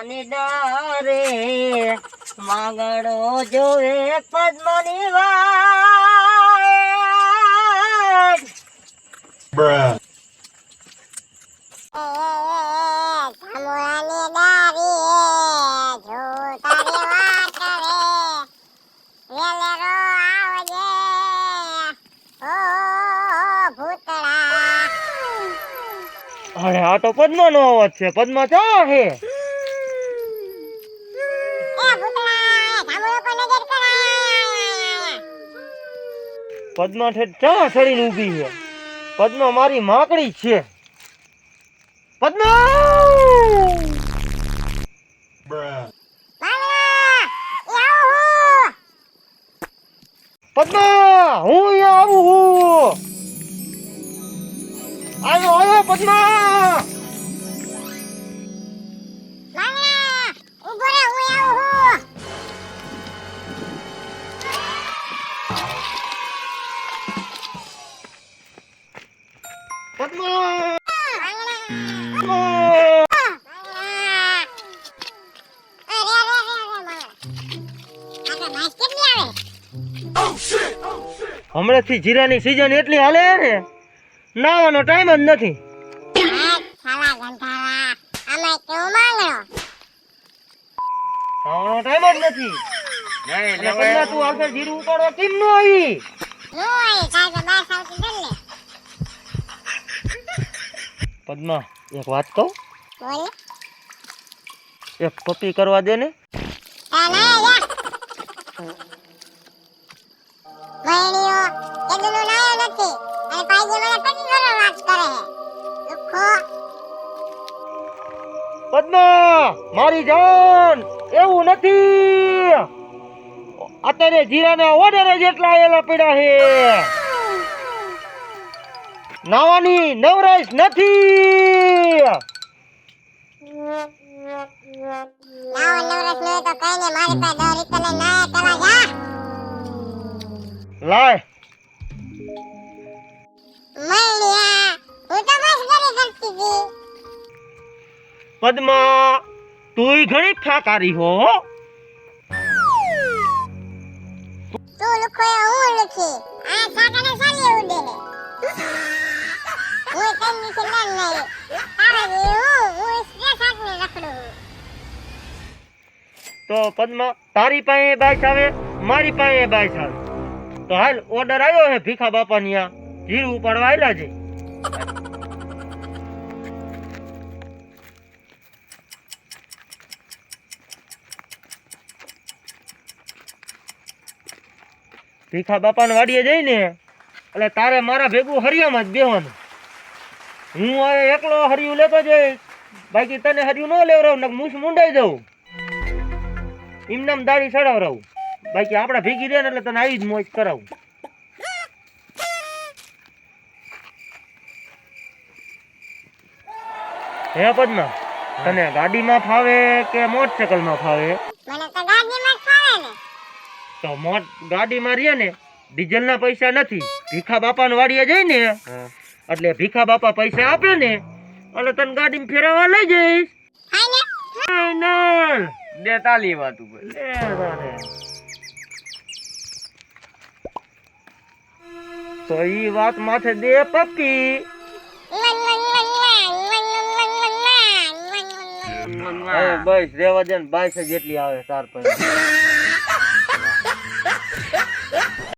પદ્માની ડારે માંગડો જોવે પદ્માની વાટ. અરે આ તો પદ્માનો અવાજ છે. પદ્મા ક્યાં છે? પદ્મા છે ક્યાં ચડીને ઊભી છે? પદ્મા મારી માકડી છે. પદ્મા! પદ્મા હું અહીંયા આવું છું. આવ્યો આવ્યો પદ્મા. પદ્મા હમણાંથી જીરાની સીઝન એટલી હાલે ને નાવાનો ટાઈમ જ નથી. નાવાનો ટાઈમ જ નથી. એટલે પદ્મા તું આગળ જીરું ઉપાડવા કેમ ન આવી? પદ્મા એક વાત કહું? એક પપ્પી કરવા દે ને. પદ્મા મારી જાન એવું નથી. અત્યારે જીરાના ઓર્ડર જ એટલા આયેલા પડ્યા છે. નાવાની નવરાશ નથી. લાય પદ્મા તુંય ઘણી ઠાકારી હો. તો પદ્મા તારી પાસે બાઈક આવે, મારી પાસે બાઈક આવે. તો હાલ ઓર્ડર આવ્યો છે ભીખા બાપાની આ જીરું ઉપાડવા આવેલા છે. ભીખા બાપાને વાડીએ જઈને એટલે તારે મારા ભેગું હરિયામાં જ બેહવાનું. હું હવે એકલો હરિયું લેતો જઈશ, બાકી તને હરિયું ન લેવરાવું ને મૂછ મુંડાઈ દઉં. એમનામ દાઢી ચડાવરાવું, બાકી આપડા ભેગી રહે ને એટલે તને આવી જ મોજ કરાવું. હે પદ્મા તને ગાડીમાં ફાવે કે મોટરસાયકલમાં ફાવે? તો ગાડીમાં રહીએ ને ડીઝલ ના પૈસા નથી. ભીખા બાપાને વાડીએ જઈ ને એટલે ભીખા બાપા પૈસા આપે ને એટલે તને ગાડીમાં ફેરવવા લઈ જઈશ. ફાઈનલ. દે તાલી વાત ઉપર. તો ઈ વાત માથે દે પપ્પી. બસ રેવા દે ને 22 જેટલી આવે તાર પાસે.